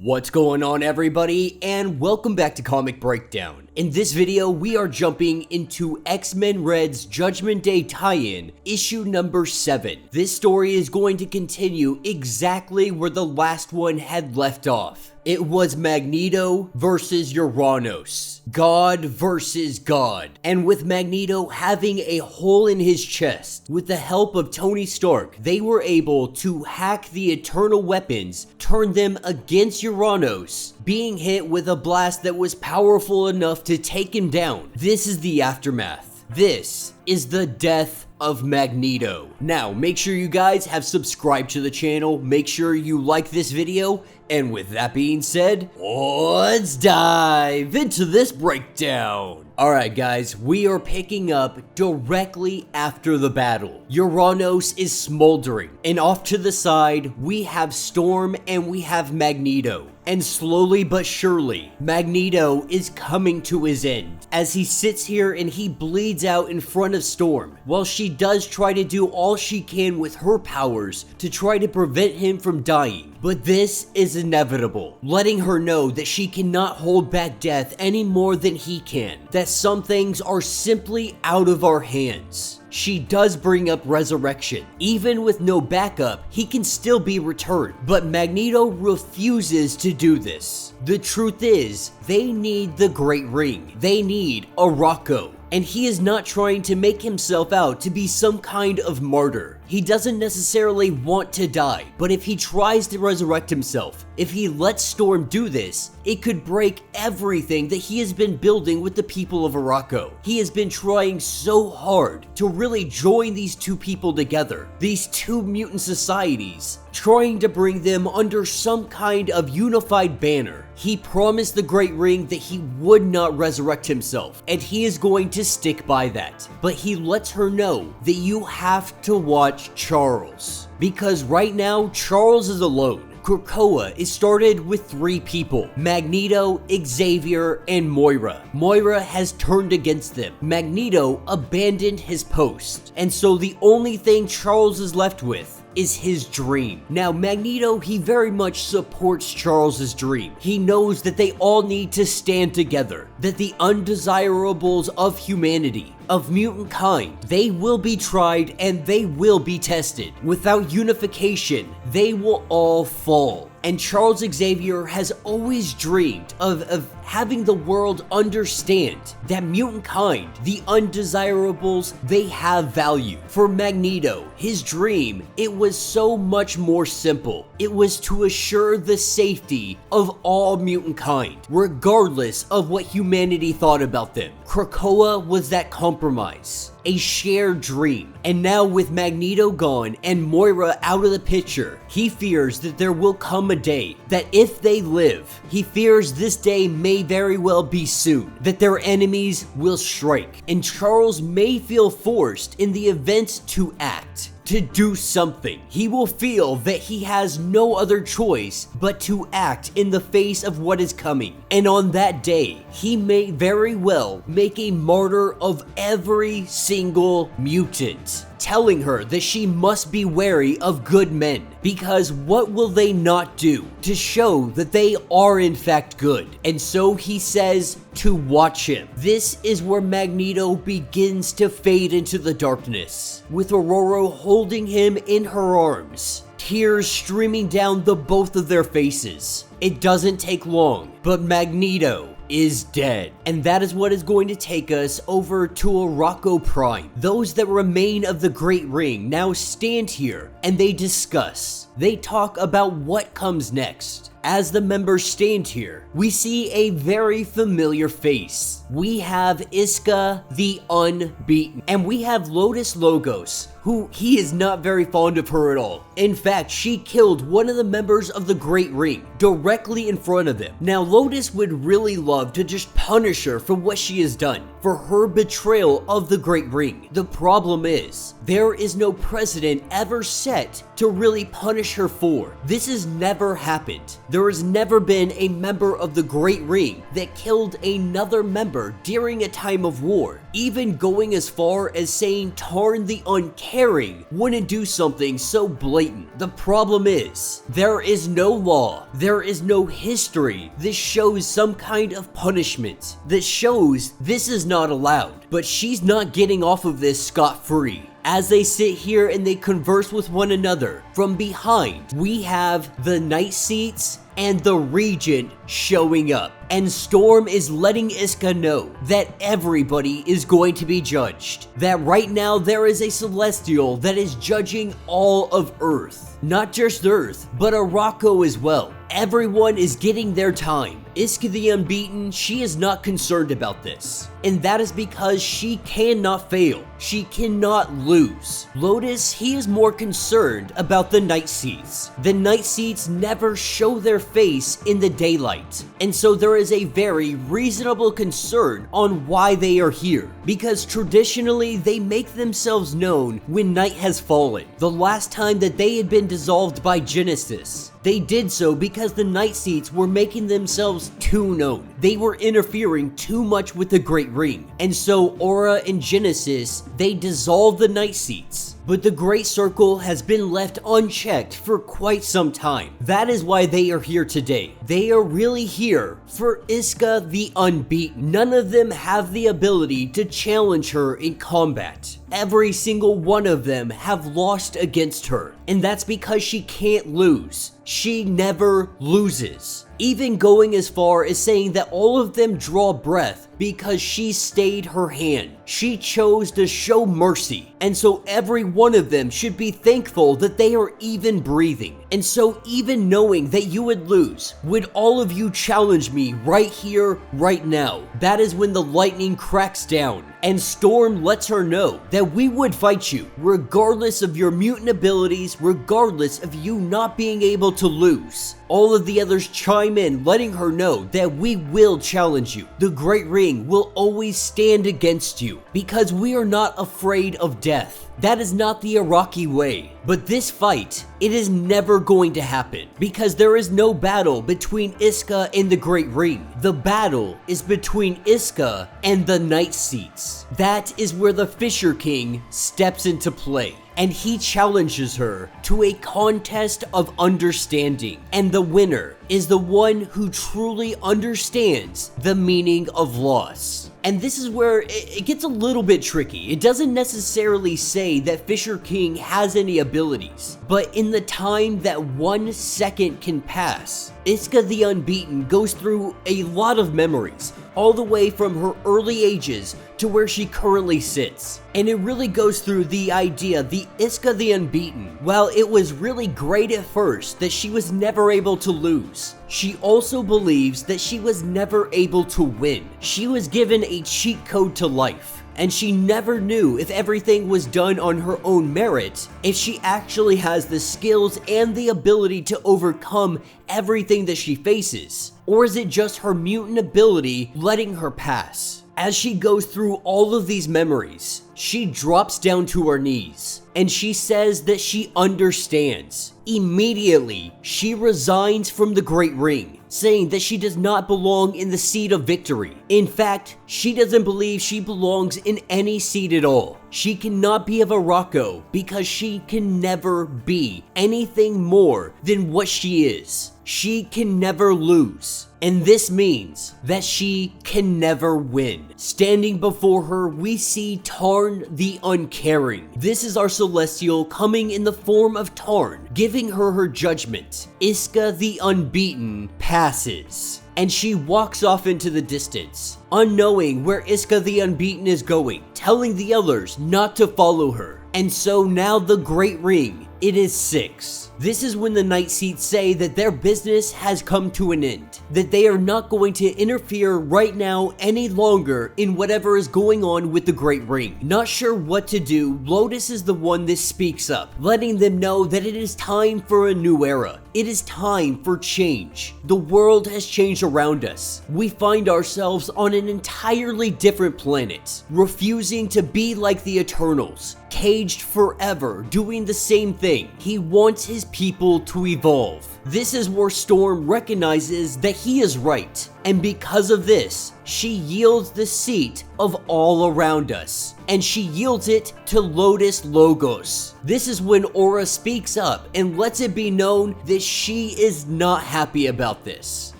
What's going on, everybody, and welcome back to Comic Breakdown. In this video, we are jumping into X-Men Red's Judgment Day tie-in, issue number 7. This story is going to continue exactly where the last one had left off. It was Magneto versus Uranos. God versus God. And with Magneto having a hole in his chest, with the help of Tony Stark, they were able to hack the Eternal weapons, turn them against Uranos, being hit with a blast that was powerful enough to take him down. This is the aftermath. This is the death of Magneto. Now, make sure you guys have subscribed to the channel, make sure you like this video, and with that being said, let's dive into this breakdown. Alright guys, we are picking up directly after the battle. Uranos is smoldering, and off to the side, we have Storm and we have Magneto. And slowly but surely, Magneto is coming to his end, as he sits here and he bleeds out in front of Storm, while she does try to do all she can with her powers to try to prevent him from dying. But this is inevitable, letting her know that she cannot hold back death any more than he can, that some things are simply out of our hands. She does bring up resurrection. Even with no backup, he can still be returned. But Magneto refuses to do this. The truth is, they need the Great Ring. They need Arakko. And he is not trying to make himself out to be some kind of martyr. He doesn't necessarily want to die, but if he tries to resurrect himself, if he lets Storm do this, it could break everything that he has been building with the people of Arakko. He has been trying so hard to really join these two people together, these two mutant societies, trying to bring them under some kind of unified banner. He promised the Great Ring that he would not resurrect himself, and he is going to stick by that. But he lets her know that you have to watch Charles, because right now Charles is alone. Krakoa is started with 3 people: Magneto, Xavier, and Moira. Moira has turned against them. Magneto abandoned his post, and so the only thing Charles is left with is his dream. Now, Magneto, he very much supports Charles's dream. He knows that they all need to stand together, that the undesirables of humanity, of mutant kind, they will be tried and they will be tested. Without unification, they will all fall. And Charles Xavier has always dreamed of having the world understand that mutant kind, the undesirables, they have value. For Magneto, his dream, it was so much more simple. It was to assure the safety of all mutant kind, regardless of what humanity thought about them. Krakoa was that compromise, a shared dream. And now with Magneto gone and Moira out of the picture, he fears that there will come a day that if they live, he fears this day may very well be soon, that their enemies will strike, and Charles may feel forced in the event to act, to do something. He will feel that he has no other choice but to act in the face of what is coming. And on that day, he may very well make a martyr of every single mutant, telling her that she must be wary of good men, because what will they not do to show that they are in fact good? And so he says to watch him. This is where Magneto begins to fade into the darkness, with Aurora holding him in her arms, tears streaming down the both of their faces. It doesn't take long, but Magneto is dead. And that is what is going to take us over to Arakko Prime. Those that remain of the Great Ring now stand here and they discuss. They talk about what comes next. As the members stand here, we see a very familiar face. We have Isca The Unbeaten, and we have Lotus Logos, who he is not very fond of her at all. In fact, she killed one of the members of the Great Ring directly in front of him. Now, Lotus would really love to just punish her for what she has done, for her betrayal of the Great Ring. The problem is, there is no precedent ever set to really punish her for. This has never happened. There has never been a member of the Great Ring that killed another member during a time of war, even going as far as saying Tarn the Uncanny uncaring wouldn't do something so blatant. The problem is, there is no law, there is no history. This shows some kind of punishment that shows this is not allowed. But she's not getting off of this scot-free. As they sit here and they converse with one another, from behind, we have the Night Seats and the Regent showing up. And Storm is letting Isca know that everybody is going to be judged. That right now there is a Celestial that is judging all of Earth. Not just Earth, but Arakko as well. Everyone is getting their time. Isca the Unbeaten, she is not concerned about this. And that is because she cannot fail. She cannot lose. Lotus, he is more concerned about the Night Seats. The Night Seats never show their face in the daylight. And so there is a very reasonable concern on why they are here. Because traditionally, they make themselves known when night has fallen. The last time that they had been dissolved by Genesis, they did so because the Night Seats were making themselves too known. They were interfering too much with the Great Ring. And so Aura and Genesis, they dissolved the Night Seats. But the Great Circle has been left unchecked for quite some time. That is why they are here today. They are really here for Isca the Unbeaten. None of them have the ability to challenge her in combat. Every single one of them have lost against her. And that's because she can't lose. She never loses. Even going as far as saying that all of them draw breath because she stayed her hand. She chose to show mercy. And so every one of them should be thankful that they are even breathing. And so even knowing that you would lose, would all of you challenge me right here, right now? That is when the lightning cracks down. And Storm lets her know that we would fight you, regardless of your mutant abilities, regardless of you not being able to lose. All of the others chime in, letting her know that we will challenge you. The Great Ring will always stand against you, because we are not afraid of death. That is not the Iraqi way. But this fight, it is never going to happen, because there is no battle between Isca and the Great Ring. The battle is between Isca and the Night Seats. That is where the Fisher King steps into play. And he challenges her to a contest of understanding. And the winner is the one who truly understands the meaning of loss. And this is where it gets a little bit tricky. It doesn't necessarily say that Fisher King has any abilities, but in the time that 1 second can pass, Isca the Unbeaten goes through a lot of memories, all the way from her early ages to where she currently sits. And it really goes through the idea, the Isca the Unbeaten, while it was really great at first that she was never able to lose, she also believes that she was never able to win. She was given a cheat code to life, and she never knew if everything was done on her own merit, if she actually has the skills and the ability to overcome everything that she faces, or is it just her mutant ability letting her pass? As she goes through all of these memories, she drops down to her knees, and she says that she understands. Immediately, she resigns from the Great Ring, saying that she does not belong in the seat of victory. In fact, she doesn't believe she belongs in any seat at all. She cannot be of Arakko because she can never be anything more than what she is. She can never lose. And this means that she can never win. Standing before her, we see Tarn the Uncaring. This is our Celestial coming in the form of Tarn, giving her her judgment. Isca the Unbeaten passes, and she walks off into the distance, unknowing where Isca the Unbeaten is going, telling the others not to follow her. And so now the Great Ring, it is 6. This is when the Night Seats say that their business has come to an end, that they are not going to interfere right now any longer in whatever is going on with the Great Ring. Not sure what to do, Lotus is the one that speaks up, letting them know that it is time for a new era. It is time for change. The world has changed around us. We find ourselves on an entirely different planet, refusing to be like the Eternals, caged forever, doing the same thing. He wants his people to evolve. This is where Storm recognizes that he is right. and because of this, she yields the seat of all around us, and she yields it to Lotus Logos. This is when Aura speaks up and lets it be known that she is not happy about this,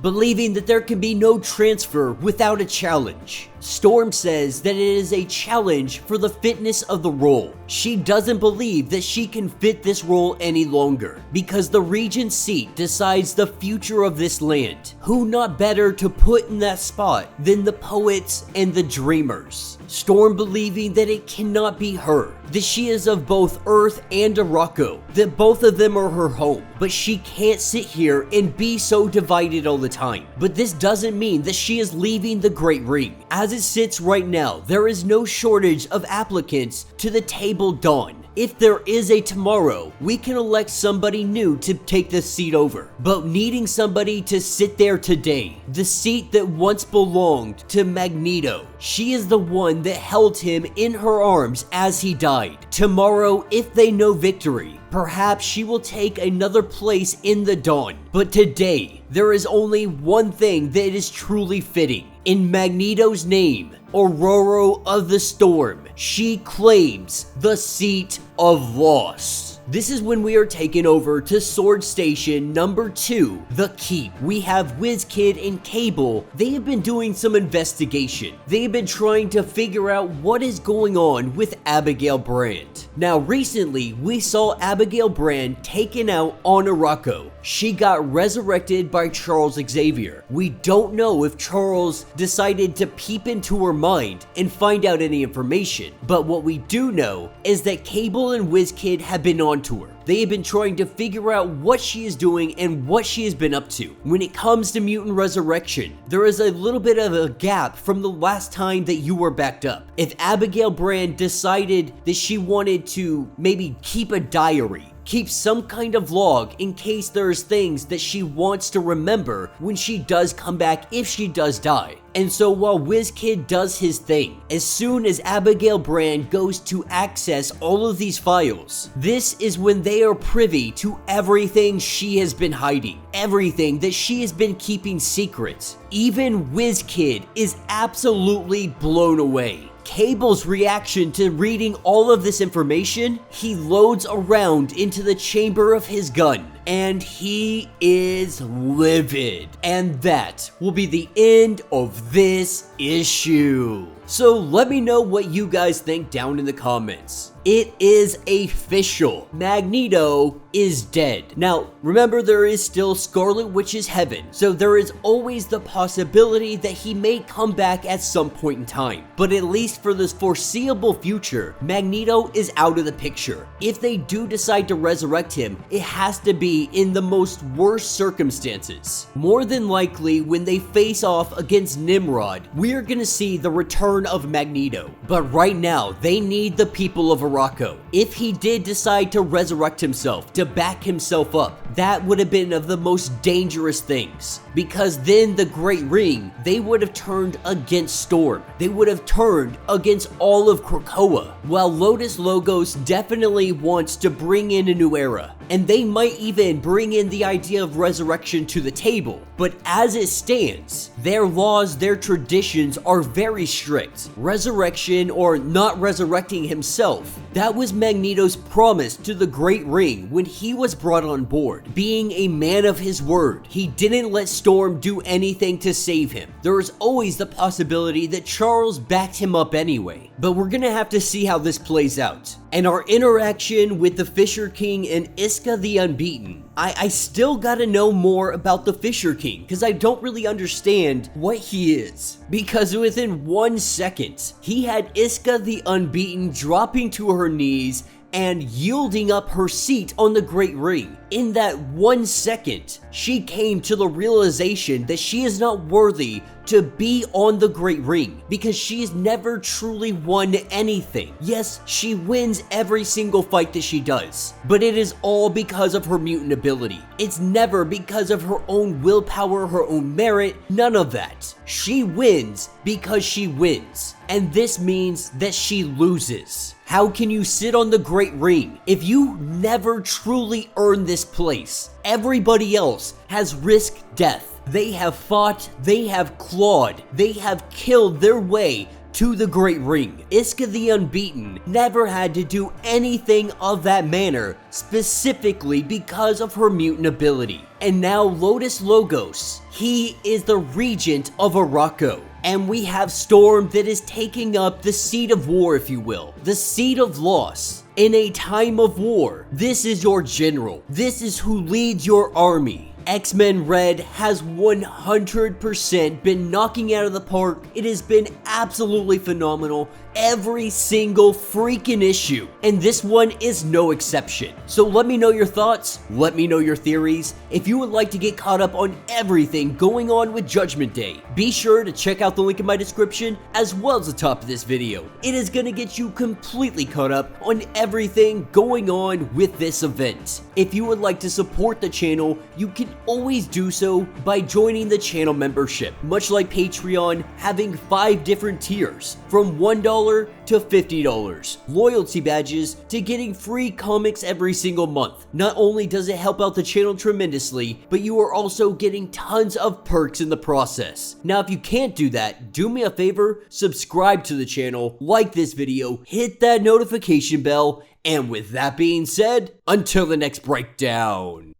believing that there can be no transfer without a challenge. Storm says that it is a challenge for the fitness of the role. She doesn't believe that she can fit this role any longer, because the Regent's seat decides the future of this land. Who not better to put in that spot than the poets and the dreamers? Storm believing that it cannot be her, that she is of both Earth and Arakko, that both of them are her home, but she can't sit here and be so divided all the time. But this doesn't mean that she is leaving the Great Ring. As it sits right now, there is no shortage of applicants to the Table Dawn. If there is a tomorrow, we can elect somebody new to take the seat over. But needing somebody to sit there today, the seat that once belonged to Magneto, she is the one that held him in her arms as he died. Tomorrow, if they know victory, perhaps she will take another place in the dawn. But today, there is only one thing that is truly fitting. In Magneto's name, Aurora of the Storm, she claims the seat of loss. This is when we are taken over to Sword Station number 2, The Keep. We have WizKid and Cable. They have been doing some investigation. They have been trying to figure out what is going on with Abigail Brand. Now recently, we saw Abigail Brand taken out on Arakko. She got resurrected by Charles Xavier. We don't know if Charles decided to peep into her mind and find out any information, but what we do know is that Cable and WizKid have been on to her. They have been trying to figure out what she is doing and what she has been up to. When it comes to mutant resurrection, there is a little bit of a gap from the last time that you were backed up. If Abigail Brand decided that she wanted to maybe keep a diary, keep some kind of log in case there's things that she wants to remember when she does come back if she does die. And so while WizKid does his thing, as soon as Abigail Brand goes to access all of these files, this is when they are privy to everything she has been hiding, everything that she has been keeping secret. Even WizKid is absolutely blown away. Cable's reaction to reading all of this information, he loads around into the chamber of his gun, and he is livid. And that will be the end of this issue. So let me know what you guys think down in the comments. It is official. Magneto is dead. Now, remember, there is still Scarlet Witch's heaven, so there is always the possibility that he may come back at some point in time. But at least for this foreseeable future, Magneto is out of the picture. If they do decide to resurrect him, it has to be in the most worst circumstances. More than likely, when they face off against Nimrod, we are gonna see the return of Magneto. But right now, they need the people of Arakko. If he did decide to resurrect himself, to back himself up, that would have been of the most dangerous things. Because then the Great Ring, they would have turned against Storm. They would have turned against all of Krakoa. While Lotus Logos definitely wants to bring in a new era, and they might even bring in the idea of resurrection to the table. But as it stands, their laws, their traditions are very strict. Resurrection or not resurrecting himself, that was Magneto's promise to the Great Ring when he was brought on board. Being a man of his word, he didn't let Storm do anything to save him. There was always the possibility that Charles backed him up anyway. But we're gonna have to see how this plays out. And our interaction with the Fisher King and Isca The Unbeaten, I still gotta know more about the Fisher King, because I don't really understand what he is. Because within 1 second, he had Isca The Unbeaten dropping to her knees and yielding up her seat on the Great Ring. In that 1 second, she came to the realization that she is not worthy to be on the Great Ring because she has never truly won anything. Yes, she wins every single fight that she does, but it is all because of her mutant ability. It's never because of her own willpower, her own merit, none of that. She wins because she wins, and this means that she loses. How can you sit on the Great Ring if you never truly earned this place? Everybody else has risked death. They have fought, they have clawed, they have killed their way to the Great Ring. Isca the Unbeaten never had to do anything of that manner, specifically because of her mutant ability. And now Lotus Logos, he is the regent of Arakko. And we have Storm that is taking up the seat of war, if you will. The seat of loss. In a time of war, this is your general. This is who leads your army. X-Men Red has 100% been knocking out of the park. It has been absolutely phenomenal every single freaking issue, and this one is no exception. So let me know your thoughts, let me know your theories. If you would like to get caught up on everything going on with Judgment Day, be sure to check out the link in my description as well as the top of this video. It is going to get you completely caught up on everything going on with this event. If you would like to support the channel, you can always do so by joining the channel membership, much like Patreon, having 5 different tiers from $1 to $50, loyalty badges to getting free comics every single month. Not only does it help out the channel tremendously, but you are also getting tons of perks in the process. Now, if you can't do that, do me a favor, subscribe to the channel, like this video, hit that notification bell, and with that being said, until the next breakdown.